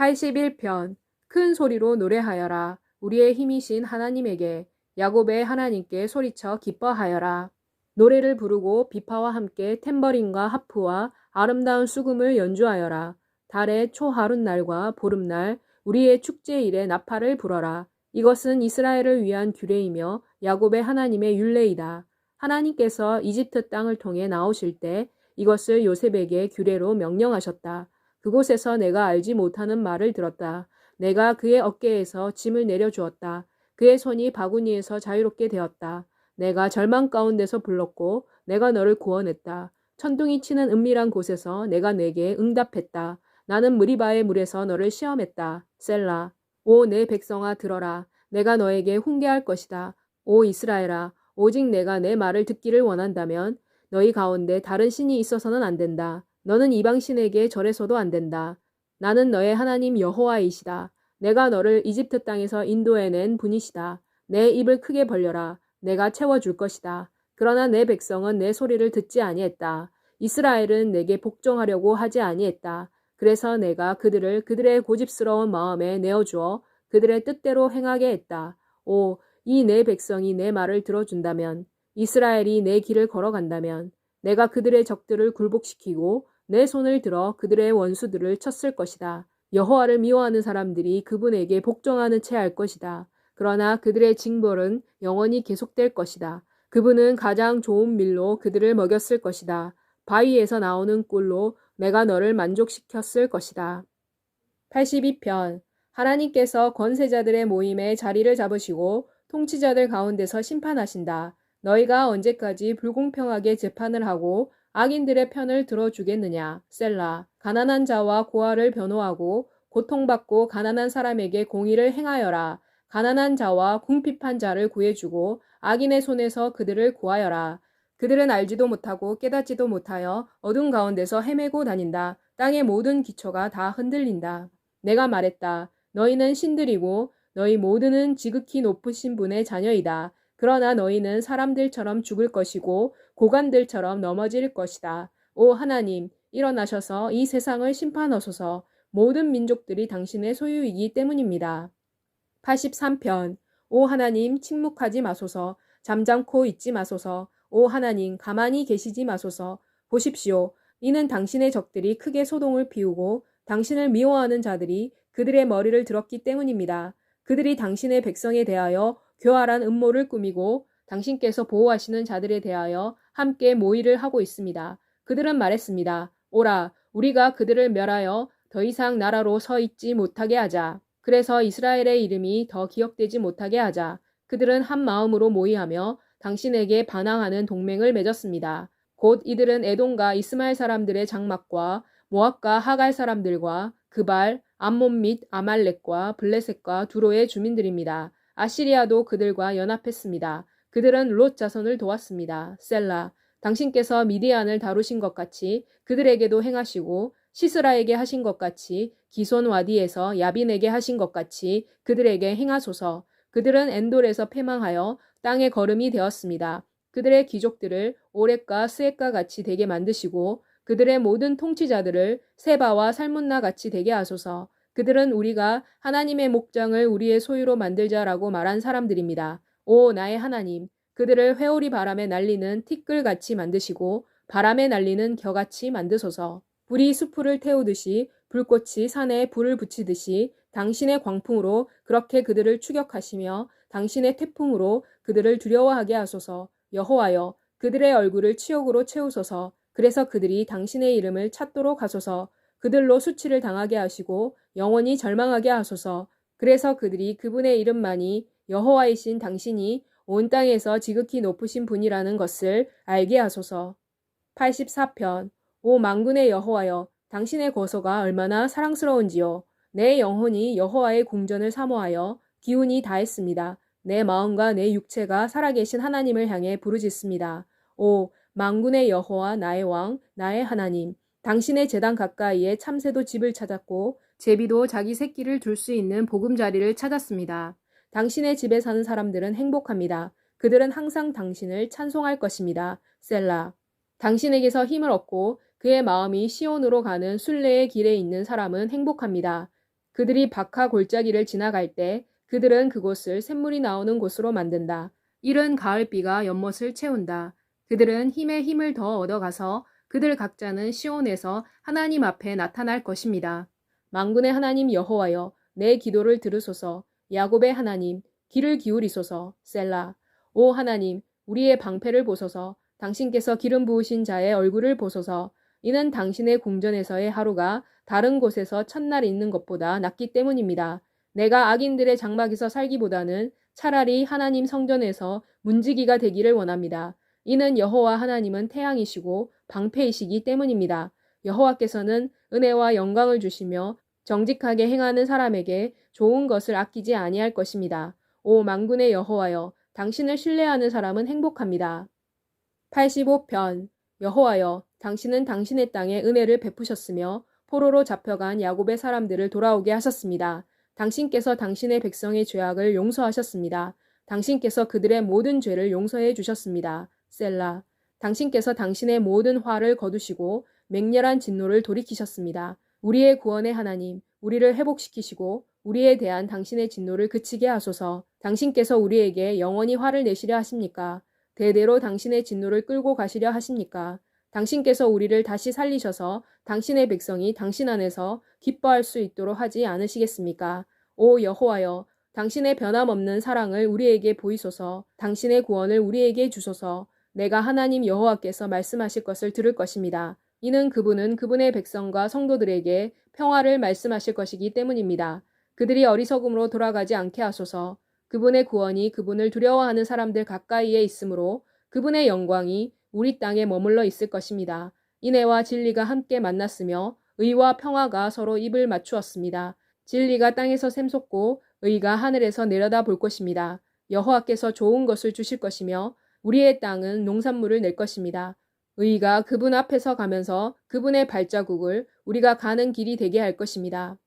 81편. 큰 소리로 노래하여라. 우리의 힘이신 하나님에게, 야곱의 하나님께 소리쳐 기뻐하여라. 노래를 부르고 비파와 함께 탬버린과 하프와 아름다운 수금을 연주하여라. 달의 초하룻날과 보름날 우리의 축제일에 나팔을 불어라. 이것은 이스라엘을 위한 규례이며 야곱의 하나님의 율례이다. 하나님께서 이집트 땅을 통해 나오실 때 이것을 요셉에게 규례로 명령하셨다. 그곳에서 내가 알지 못하는 말을 들었다. 내가 그의 어깨에서 짐을 내려주었다. 그의 손이 바구니에서 자유롭게 되었다. 내가 절망 가운데서 불렀고 내가 너를 구원했다. 천둥이 치는 은밀한 곳에서 내가 내게 응답했다. 나는 무리바의 물에서 너를 시험했다. 셀라. 오 내 백성아 들어라. 내가 너에게 훈계할 것이다. 오 이스라엘아, 오직 내가 내 말을 듣기를 원한다면 너희 가운데 다른 신이 있어서는 안 된다. 너는 이방신에게 절해서도 안 된다. 나는 너의 하나님 여호와이시다. 내가 너를 이집트 땅에서 인도해낸 분이시다. 내 입을 크게 벌려라. 내가 채워줄 것이다. 그러나 내 백성은 내 소리를 듣지 아니했다. 이스라엘은 내게 복종하려고 하지 아니했다. 그래서 내가 그들을 그들의 고집스러운 마음에 내어주어 그들의 뜻대로 행하게 했다. 오, 이 내 백성이 내 말을 들어준다면, 이스라엘이 내 길을 걸어간다면 내가 그들의 적들을 굴복시키고 내 손을 들어 그들의 원수들을 쳤을 것이다. 여호와를 미워하는 사람들이 그분에게 복종하는 채 할 것이다. 그러나 그들의 징벌은 영원히 계속될 것이다. 그분은 가장 좋은 밀로 그들을 먹였을 것이다. 바위에서 나오는 꿀로 내가 너를 만족시켰을 것이다. 82편. 하나님께서 권세자들의 모임에 자리를 잡으시고 통치자들 가운데서 심판하신다. 너희가 언제까지 불공평하게 재판을 하고 악인들의 편을 들어주겠느냐. 셀라. 가난한 자와 고아를 변호하고 고통받고 가난한 사람에게 공의를 행하여라. 가난한 자와 궁핍한 자를 구해주고 악인의 손에서 그들을 구하여라. 그들은 알지도 못하고 깨닫지도 못하여 어둠 가운데서 헤매고 다닌다. 땅의 모든 기초가 다 흔들린다. 내가 말했다. 너희는 신들이고 너희 모두는 지극히 높으신 분의 자녀이다. 그러나 너희는 사람들처럼 죽을 것이고 고관들처럼 넘어질 것이다. 오 하나님, 일어나셔서 이 세상을 심판하소서. 모든 민족들이 당신의 소유이기 때문입니다. 83편. 오 하나님, 침묵하지 마소서. 잠잠코 있지 마소서. 오 하나님, 가만히 계시지 마소서. 보십시오. 이는 당신의 적들이 크게 소동을 피우고 당신을 미워하는 자들이 그들의 머리를 들었기 때문입니다. 그들이 당신의 백성에 대하여 교활한 음모를 꾸미고 당신께서 보호하시는 자들에 대하여 함께 모의를 하고 있습니다. 그들은 말했습니다. 오라, 우리가 그들을 멸하여 더 이상 나라로 서 있지 못하게 하자. 그래서 이스라엘의 이름이 더 기억되지 못하게 하자. 그들은 한 마음으로 모의하며 당신에게 반항하는 동맹을 맺었습니다. 곧 이들은 에돔과 이스마엘 사람들의 장막과 모압과 하갈 사람들과 그발, 암몬 및 아말렉과 블레셋과 두로의 주민들입니다. 아시리아도 그들과 연합했습니다. 그들은 롯 자손을 도왔습니다. 셀라. 당신께서 미디안을 다루신 것 같이 그들에게도 행하시고 시스라에게 하신 것 같이 기손 와디에서 야빈에게 하신 것 같이 그들에게 행하소서. 그들은 엔돌에서 패망하여 땅의 거름이 되었습니다. 그들의 귀족들을 오렉과 스액과 같이 되게 만드시고 그들의 모든 통치자들을 세바와 살문나 같이 되게 하소서. 그들은 우리가 하나님의 목장을 우리의 소유로 만들자라고 말한 사람들입니다. 오 나의 하나님, 그들을 회오리 바람에 날리는 티끌같이 만드시고 바람에 날리는 겨같이 만드소서. 불이 수풀을 태우듯이 불꽃이 산에 불을 붙이듯이 당신의 광풍으로 그렇게 그들을 추격하시며 당신의 태풍으로 그들을 두려워하게 하소서. 여호와여, 그들의 얼굴을 치욕으로 채우소서. 그래서 그들이 당신의 이름을 찾도록 하소서. 그들로 수치를 당하게 하시고 영원히 절망하게 하소서. 그래서 그들이 그분의 이름만이 여호와이신 당신이 온 땅에서 지극히 높으신 분이라는 것을 알게 하소서. 84편. 오 만군의 여호와여, 당신의 거소가 얼마나 사랑스러운지요. 내 영혼이 여호와의 궁전을 사모하여 기운이 다했습니다. 내 마음과 내 육체가 살아계신 하나님을 향해 부르짖습니다. 오 만군의 여호와 나의 왕 나의 하나님, 당신의 제단 가까이에 참새도 집을 찾았고 제비도 자기 새끼를 둘 수 있는 보금자리를 찾았습니다. 당신의 집에 사는 사람들은 행복합니다. 그들은 항상 당신을 찬송할 것입니다. 셀라. 당신에게서 힘을 얻고 그의 마음이 시온으로 가는 순례의 길에 있는 사람은 행복합니다. 그들이 바카 골짜기를 지나갈 때 그들은 그곳을 샘물이 나오는 곳으로 만든다. 이른 가을비가 연못을 채운다. 그들은 힘에 힘을 더 얻어가서 그들 각자는 시온에서 하나님 앞에 나타날 것입니다. 만군의 하나님 여호와여, 내 기도를 들으소서. 야곱의 하나님, 귀를 기울이소서. 셀라. 오 하나님, 우리의 방패를 보소서. 당신께서 기름 부으신 자의 얼굴을 보소서. 이는 당신의 궁전에서의 하루가 다른 곳에서 첫날 있는 것보다 낫기 때문입니다. 내가 악인들의 장막에서 살기보다는 차라리 하나님 성전에서 문지기가 되기를 원합니다. 이는 여호와 하나님은 태양이시고 방패이시기 때문입니다. 여호와께서는 은혜와 영광을 주시며 정직하게 행하는 사람에게 좋은 것을 아끼지 아니할 것입니다. 오 만군의 여호와여, 당신을 신뢰하는 사람은 행복합니다. 85편 여호와여, 당신은 당신의 땅에 은혜를 베푸셨으며 포로로 잡혀간 야곱의 사람들을 돌아오게 하셨습니다. 당신께서 당신의 백성의 죄악을 용서하셨습니다. 당신께서 그들의 모든 죄를 용서해 주셨습니다. 셀라. 당신께서 당신의 모든 화를 거두시고 맹렬한 진노를 돌이키셨습니다. 우리의 구원의 하나님, 우리를 회복시키시고 우리에 대한 당신의 진노를 그치게 하소서. 당신께서 우리에게 영원히 화를 내시려 하십니까? 대대로 당신의 진노를 끌고 가시려 하십니까? 당신께서 우리를 다시 살리셔서 당신의 백성이 당신 안에서 기뻐할 수 있도록 하지 않으시겠습니까? 오 여호와여, 당신의 변함없는 사랑을 우리에게 보이소서. 당신의 구원을 우리에게 주소서. 내가 하나님 여호와께서 말씀하실 것을 들을 것입니다. 이는 그분은 그분의 백성과 성도들에게 평화를 말씀하실 것이기 때문입니다. 그들이 어리석음으로 돌아가지 않게 하소서. 그분의 구원이 그분을 두려워하는 사람들 가까이에 있으므로 그분의 영광이 우리 땅에 머물러 있을 것입니다. 인애와 진리가 함께 만났으며 의와 평화가 서로 입을 맞추었습니다. 진리가 땅에서 샘솟고 의가 하늘에서 내려다 볼 것입니다. 여호와께서 좋은 것을 주실 것이며 우리의 땅은 농산물을 낼 것입니다. 의가 그분 앞에서 가면서 그분의 발자국을 우리가 가는 길이 되게 할 것입니다.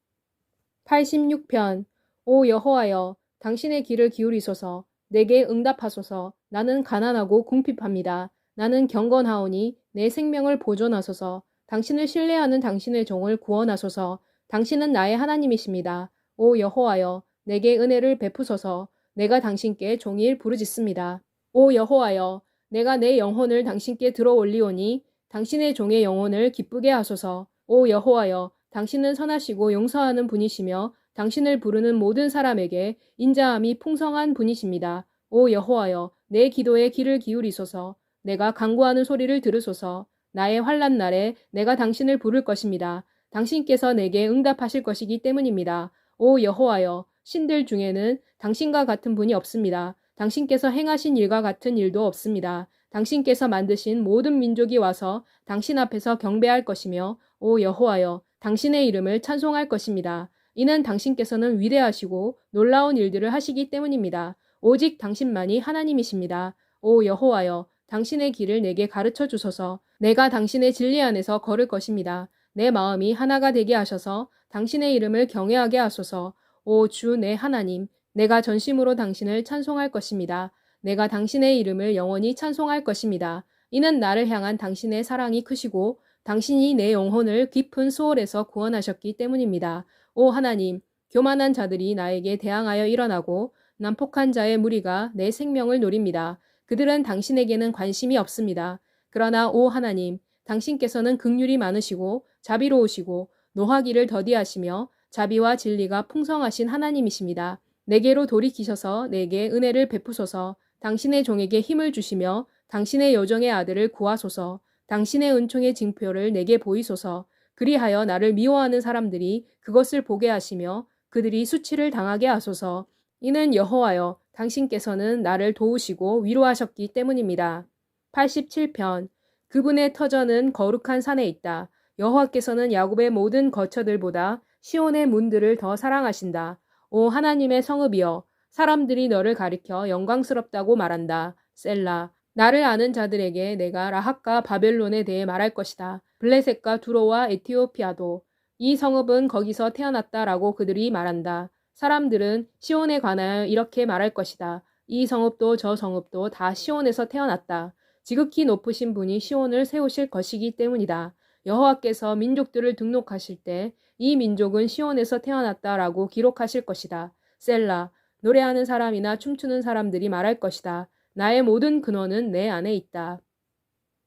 86편 오 여호와여, 당신의 귀를 기울이소서. 내게 응답하소서. 나는 가난하고 궁핍합니다. 나는 경건하오니 내 생명을 보존하소서. 당신을 신뢰하는 당신의 종을 구원하소서. 당신은 나의 하나님이십니다. 오 여호와여, 내게 은혜를 베푸소서. 내가 당신께 종일 부르짖습니다. 오 여호와여, 내가 내 영혼을 당신께 들어 올리오니 당신의 종의 영혼을 기쁘게 하소서. 오 여호와여, 당신은 선하시고 용서하는 분이시며 당신을 부르는 모든 사람에게 인자함이 풍성한 분이십니다. 오 여호와여, 내 기도에 귀를 기울이소서. 내가 간구하는 소리를 들으소서. 나의 환난 날에 내가 당신을 부를 것입니다. 당신께서 내게 응답하실 것이기 때문입니다. 오 여호와여, 신들 중에는 당신과 같은 분이 없습니다. 당신께서 행하신 일과 같은 일도 없습니다. 당신께서 만드신 모든 민족이 와서 당신 앞에서 경배할 것이며 오 여호와여, 당신의 이름을 찬송할 것입니다. 이는 당신께서는 위대하시고 놀라운 일들을 하시기 때문입니다. 오직 당신만이 하나님이십니다. 오 여호와여, 당신의 길을 내게 가르쳐 주소서. 내가 당신의 진리 안에서 걸을 것입니다. 내 마음이 하나가 되게 하셔서 당신의 이름을 경외하게 하소서. 오 주 내 하나님, 내가 전심으로 당신을 찬송할 것입니다. 내가 당신의 이름을 영원히 찬송할 것입니다. 이는 나를 향한 당신의 사랑이 크시고 당신이 내 영혼을 깊은 수월에서 구원하셨기 때문입니다. 오 하나님, 교만한 자들이 나에게 대항하여 일어나고 난폭한 자의 무리가 내 생명을 노립니다. 그들은 당신에게는 관심이 없습니다. 그러나 오 하나님, 당신께서는 긍휼이 많으시고 자비로우시고 노하기를 더디하시며 자비와 진리가 풍성하신 하나님이십니다. 내게로 돌이키셔서 내게 은혜를 베푸소서. 당신의 종에게 힘을 주시며 당신의 여종의 아들을 구하소서. 당신의 은총의 징표를 내게 보이소서. 그리하여 나를 미워하는 사람들이 그것을 보게 하시며 그들이 수치를 당하게 하소서. 이는 여호와여, 당신께서는 나를 도우시고 위로하셨기 때문입니다. 87편 그분의 터전은 거룩한 산에 있다. 여호와께서는 야곱의 모든 거처들보다 시온의 문들을 더 사랑하신다. 오 하나님의 성읍이여, 사람들이 너를 가리켜 영광스럽다고 말한다. 셀라. 나를 아는 자들에게 내가 라합과 바벨론에 대해 말할 것이다. 블레셋과 두로와 에티오피아도. 이 성읍은 거기서 태어났다라고 그들이 말한다. 사람들은 시온에 관하여 이렇게 말할 것이다. 이 성읍도 저 성읍도 다 시온에서 태어났다. 지극히 높으신 분이 시온을 세우실 것이기 때문이다. 여호와께서 민족들을 등록하실 때 이 민족은 시온에서 태어났다라고 기록하실 것이다. 셀라. 노래하는 사람이나 춤추는 사람들이 말할 것이다. 나의 모든 근원은 내 안에 있다.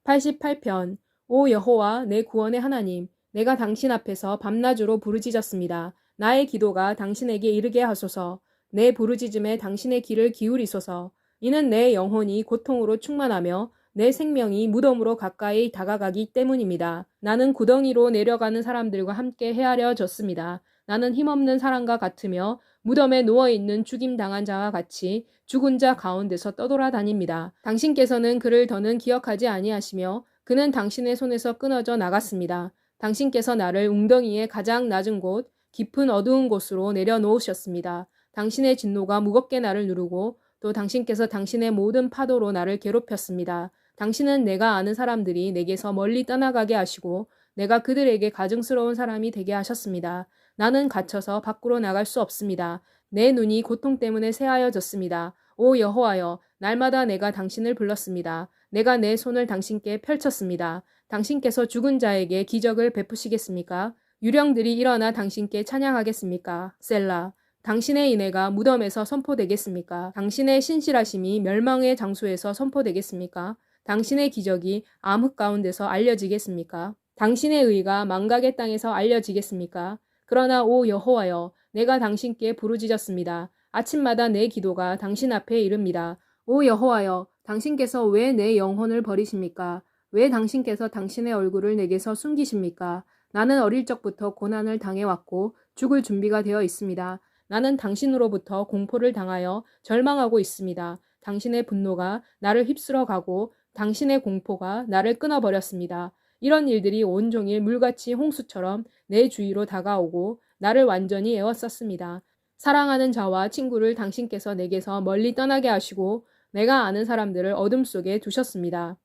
88편. 오 여호와 내 구원의 하나님, 내가 당신 앞에서 밤낮으로 부르짖었습니다. 나의 기도가 당신에게 이르게 하소서. 내 부르짖음에 당신의 귀를 기울이소서. 이는 내 영혼이 고통으로 충만하며 내 생명이 무덤으로 가까이 다가가기 때문입니다. 나는 구덩이로 내려가는 사람들과 함께 헤아려졌습니다. 나는 힘없는 사람과 같으며 무덤에 누워있는 죽임당한 자와 같이 죽은 자 가운데서 떠돌아다닙니다. 당신께서는 그를 더는 기억하지 아니하시며 그는 당신의 손에서 끊어져 나갔습니다. 당신께서 나를 웅덩이의 가장 낮은 곳, 깊은 어두운 곳으로 내려놓으셨습니다. 당신의 진노가 무겁게 나를 누르고 또 당신께서 당신의 모든 파도로 나를 괴롭혔습니다. 당신은 내가 아는 사람들이 내게서 멀리 떠나가게 하시고 내가 그들에게 가증스러운 사람이 되게 하셨습니다. 나는 갇혀서 밖으로 나갈 수 없습니다. 내 눈이 고통 때문에 새하여졌습니다. 오 여호와여, 날마다 내가 당신을 불렀습니다. 내가 내 손을 당신께 펼쳤습니다. 당신께서 죽은 자에게 기적을 베푸시겠습니까? 유령들이 일어나 당신께 찬양하겠습니까? 셀라. 당신의 인애가 무덤에서 선포되겠습니까? 당신의 신실하심이 멸망의 장소에서 선포되겠습니까? 당신의 기적이 암흑 가운데서 알려지겠습니까? 당신의 의가 망각의 땅에서 알려지겠습니까? 그러나 오 여호와여, 내가 당신께 부르짖었습니다. 아침마다 내 기도가 당신 앞에 이릅니다. 오 여호와여, 당신께서 왜 내 영혼을 버리십니까? 왜 당신께서 당신의 얼굴을 내게서 숨기십니까? 나는 어릴 적부터 고난을 당해왔고 죽을 준비가 되어 있습니다. 나는 당신으로부터 공포를 당하여 절망하고 있습니다. 당신의 분노가 나를 휩쓸어 가고 당신의 공포가 나를 끊어버렸습니다. 이런 일들이 온종일 물같이 홍수처럼 내 주위로 다가오고 나를 완전히 에워쌌습니다. 사랑하는 자와 친구를 당신께서 내게서 멀리 떠나게 하시고 내가 아는 사람들을 어둠 속에 두셨습니다.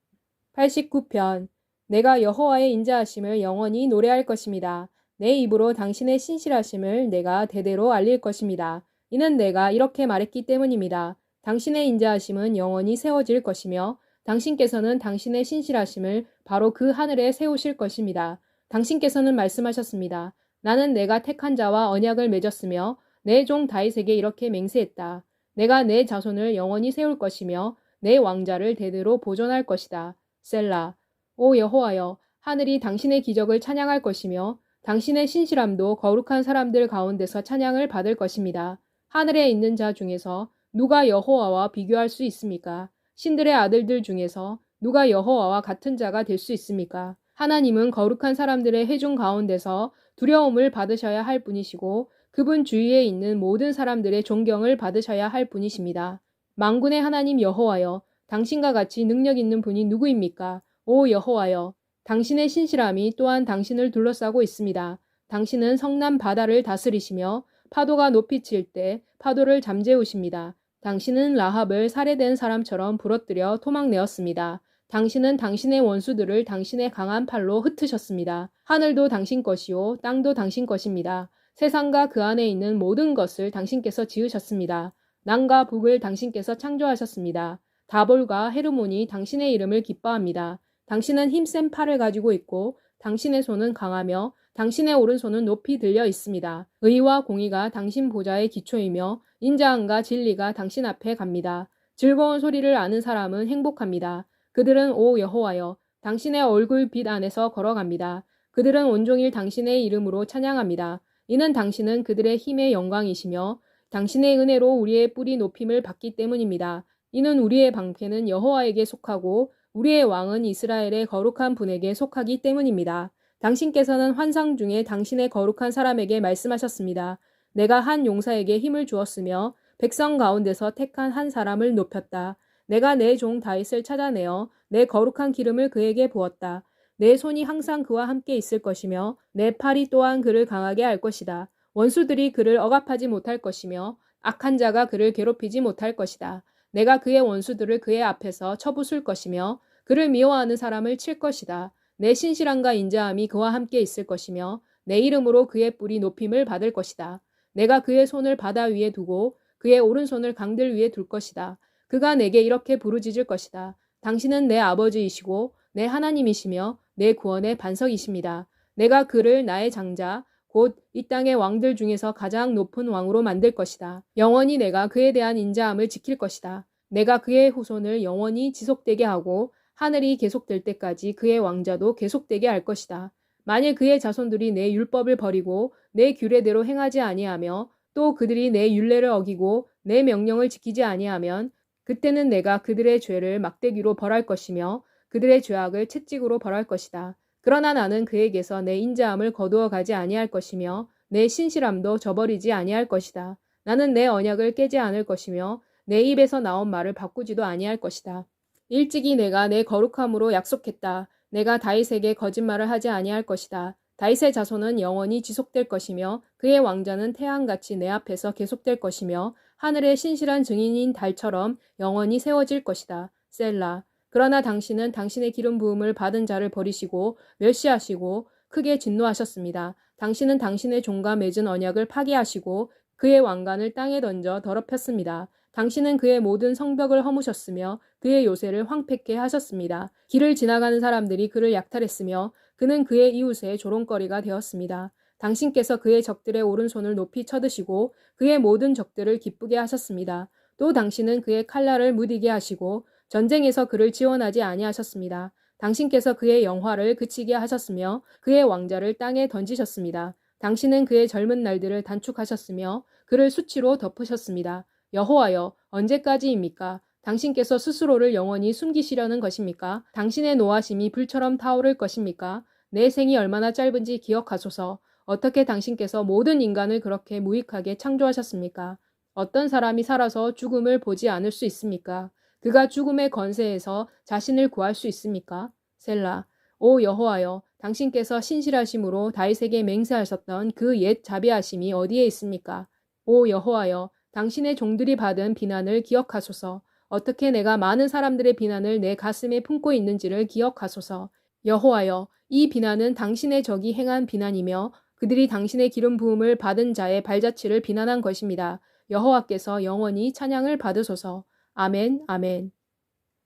89편. 내가 여호와의 인자하심을 영원히 노래할 것입니다. 내 입으로 당신의 신실하심을 내가 대대로 알릴 것입니다. 이는 내가 이렇게 말했기 때문입니다. 당신의 인자하심은 영원히 세워질 것이며 당신께서는 당신의 신실하심을 바로 그 하늘에 세우실 것입니다. 당신께서는 말씀하셨습니다. 나는 내가 택한 자와 언약을 맺었으며 내 종 다윗에게 이렇게 맹세했다. 내가 내 자손을 영원히 세울 것이며 내 왕자를 대대로 보존할 것이다. 셀라. 오 여호와여, 하늘이 당신의 기적을 찬양할 것이며 당신의 신실함도 거룩한 사람들 가운데서 찬양을 받을 것입니다. 하늘에 있는 자 중에서 누가 여호와와 비교할 수 있습니까? 신들의 아들들 중에서 누가 여호와와 같은 자가 될 수 있습니까? 하나님은 거룩한 사람들의 회중 가운데서 두려움을 받으셔야 할 분이시고 그분 주위에 있는 모든 사람들의 존경을 받으셔야 할 분이십니다. 만군의 하나님 여호와여, 당신과 같이 능력 있는 분이 누구입니까? 오 여호와여, 당신의 신실함이 또한 당신을 둘러싸고 있습니다. 당신은 성남 바다를 다스리시며 파도가 높이 칠 때 파도를 잠재우십니다. 당신은 라합을 살해된 사람처럼 부러뜨려 토막내었습니다. 당신은 당신의 원수들을 당신의 강한 팔로 흩으셨습니다. 하늘도 당신 것이요 땅도 당신 것입니다. 세상과 그 안에 있는 모든 것을 당신께서 지으셨습니다. 남과 북을 당신께서 창조하셨습니다. 다볼과 헤르몬이 당신의 이름을 기뻐합니다. 당신은 힘센 팔을 가지고 있고 당신의 손은 강하며 당신의 오른손은 높이 들려 있습니다. 의와 공의가 당신 보좌의 기초이며 인자함과 진리가 당신 앞에 갑니다. 즐거운 소리를 아는 사람은 행복합니다. 그들은 오 여호와여, 당신의 얼굴 빛 안에서 걸어갑니다. 그들은 온종일 당신의 이름으로 찬양합니다. 이는 당신은 그들의 힘의 영광이시며 당신의 은혜로 우리의 뿔이 높임을 받기 때문입니다. 이는 우리의 방패는 여호와에게 속하고 우리의 왕은 이스라엘의 거룩한 분에게 속하기 때문입니다. 당신께서는 환상 중에 당신의 거룩한 사람에게 말씀하셨습니다. 내가 한 용사에게 힘을 주었으며 백성 가운데서 택한 한 사람을 높였다. 내가 내 종 다윗을 찾아내어 내 거룩한 기름을 그에게 부었다. 내 손이 항상 그와 함께 있을 것이며 내 팔이 또한 그를 강하게 할 것이다. 원수들이 그를 억압하지 못할 것이며 악한 자가 그를 괴롭히지 못할 것이다. 내가 그의 원수들을 그의 앞에서 쳐부술 것이며 그를 미워하는 사람을 칠 것이다. 내 신실함과 인자함이 그와 함께 있을 것이며 내 이름으로 그의 뿔이 높임을 받을 것이다. 내가 그의 손을 바다 위에 두고 그의 오른손을 강들 위에 둘 것이다. 그가 내게 이렇게 부르짖을 것이다. 당신은 내 아버지이시고 내 하나님이시며 내 구원의 반석이십니다. 내가 그를 나의 장자, 곧 이 땅의 왕들 중에서 가장 높은 왕으로 만들 것이다. 영원히 내가 그에 대한 인자함을 지킬 것이다. 내가 그의 후손을 영원히 지속되게 하고 하늘이 계속될 때까지 그의 왕자도 계속되게 할 것이다. 만일 그의 자손들이 내 율법을 버리고 내 규례대로 행하지 아니하며 또 그들이 내 율례를 어기고 내 명령을 지키지 아니하면 그때는 내가 그들의 죄를 막대기로 벌할 것이며 그들의 죄악을 채찍으로 벌할 것이다. 그러나 나는 그에게서 내 인자함을 거두어 가지 아니할 것이며 내 신실함도 저버리지 아니할 것이다. 나는 내 언약을 깨지 않을 것이며 내 입에서 나온 말을 바꾸지도 아니할 것이다. 일찍이 내가 내 거룩함으로 약속했다. 내가 다윗에게 거짓말을 하지 아니할 것이다. 다윗의 자손은 영원히 지속될 것이며 그의 왕자는 태양같이 내 앞에서 계속될 것이며 하늘의 신실한 증인인 달처럼 영원히 세워질 것이다. 셀라. 그러나 당신은 당신의 기름 부음을 받은 자를 버리시고 멸시하시고 크게 진노하셨습니다. 당신은 당신의 종과 맺은 언약을 파기하시고 그의 왕관을 땅에 던져 더럽혔습니다. 당신은 그의 모든 성벽을 허무셨으며 그의 요새를 황폐케 하셨습니다. 길을 지나가는 사람들이 그를 약탈했으며 그는 그의 이웃의 조롱거리가 되었습니다. 당신께서 그의 적들의 오른손을 높이 쳐드시고 그의 모든 적들을 기쁘게 하셨습니다. 또 당신은 그의 칼날을 무디게 하시고 전쟁에서 그를 지원하지 아니하셨습니다. 당신께서 그의 영화를 그치게 하셨으며 그의 왕자를 땅에 던지셨습니다. 당신은 그의 젊은 날들을 단축하셨으며 그를 수치로 덮으셨습니다. 여호와여, 언제까지입니까? 당신께서 스스로를 영원히 숨기시려는 것입니까? 당신의 노하심이 불처럼 타오를 것입니까? 내 생이 얼마나 짧은지 기억하소서. 어떻게 당신께서 모든 인간을 그렇게 무익하게 창조하셨습니까? 어떤 사람이 살아서 죽음을 보지 않을 수 있습니까? 그가 죽음의 권세에서 자신을 구할 수 있습니까? 셀라. 오 여호와여, 당신께서 신실하심으로 다윗에게 맹세하셨던 그 옛 자비하심이 어디에 있습니까? 오 여호와여, 당신의 종들이 받은 비난을 기억하소서. 어떻게 내가 많은 사람들의 비난을 내 가슴에 품고 있는지를 기억하소서. 여호와여, 이 비난은 당신의 적이 행한 비난이며 그들이 당신의 기름 부음을 받은 자의 발자취를 비난한 것입니다. 여호와께서 영원히 찬양을 받으소서. 아멘, 아멘.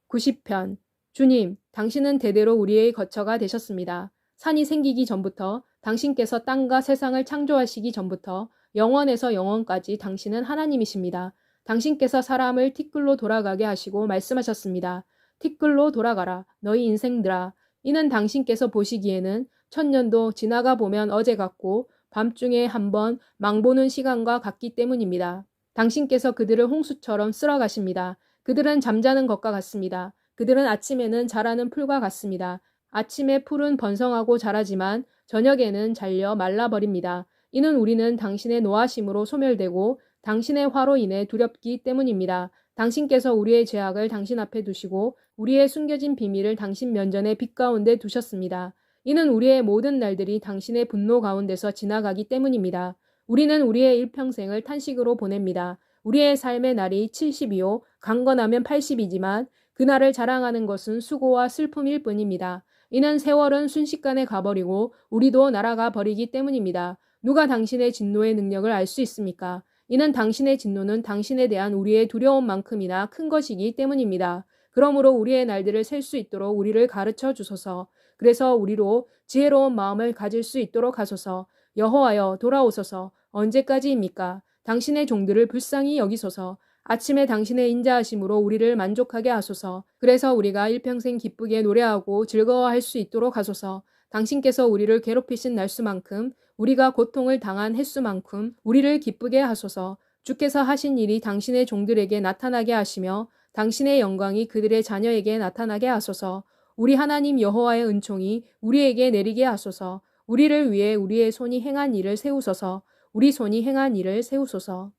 90편. 주님, 당신은 대대로 우리의 거처가 되셨습니다. 산이 생기기 전부터 당신께서 땅과 세상을 창조하시기 전부터 영원에서 영원까지 당신은 하나님이십니다. 당신께서 사람을 티끌로 돌아가게 하시고 말씀하셨습니다. 티끌로 돌아가라, 너희 인생들아. 이는 당신께서 보시기에는 천년도 지나가 보면 어제 같고 밤중에 한번 망보는 시간과 같기 때문입니다. 당신께서 그들을 홍수처럼 쓸어 가십니다. 그들은 잠자는 것과 같습니다. 그들은 아침에는 자라는 풀과 같습니다. 아침에 풀은 번성하고 자라지만 저녁에는 잘려 말라버립니다. 이는 우리는 당신의 노하심으로 소멸되고 당신의 화로 인해 두렵기 때문입니다. 당신께서 우리의 죄악을 당신 앞에 두시고 우리의 숨겨진 비밀을 당신 면전의 빛 가운데 두셨습니다. 이는 우리의 모든 날들이 당신의 분노 가운데서 지나가기 때문입니다. 우리는 우리의 일평생을 탄식으로 보냅니다. 우리의 삶의 날이 70이요 강건하면 80이지만 그날을 자랑하는 것은 수고와 슬픔일 뿐입니다. 이는 세월은 순식간에 가버리고 우리도 날아가 버리기 때문입니다. 누가 당신의 진노의 능력을 알 수 있습니까? 이는 당신의 진노는 당신에 대한 우리의 두려움만큼이나 큰 것이기 때문입니다. 그러므로 우리의 날들을 셀 수 있도록 우리를 가르쳐 주소서. 그래서 우리로 지혜로운 마음을 가질 수 있도록 하소서. 여호와여, 돌아오소서. 언제까지입니까? 당신의 종들을 불쌍히 여기소서. 아침에 당신의 인자하심으로 우리를 만족하게 하소서. 그래서 우리가 일평생 기쁘게 노래하고 즐거워할 수 있도록 하소서. 당신께서 우리를 괴롭히신 날수만큼 우리가 고통을 당한 횟수만큼 우리를 기쁘게 하소서. 주께서 하신 일이 당신의 종들에게 나타나게 하시며 당신의 영광이 그들의 자녀에게 나타나게 하소서. 우리 하나님 여호와의 은총이 우리에게 내리게 하소서. 우리를 위해 우리의 손이 행한 일을 세우소서. 우리 손이 행한 일을 세우소서.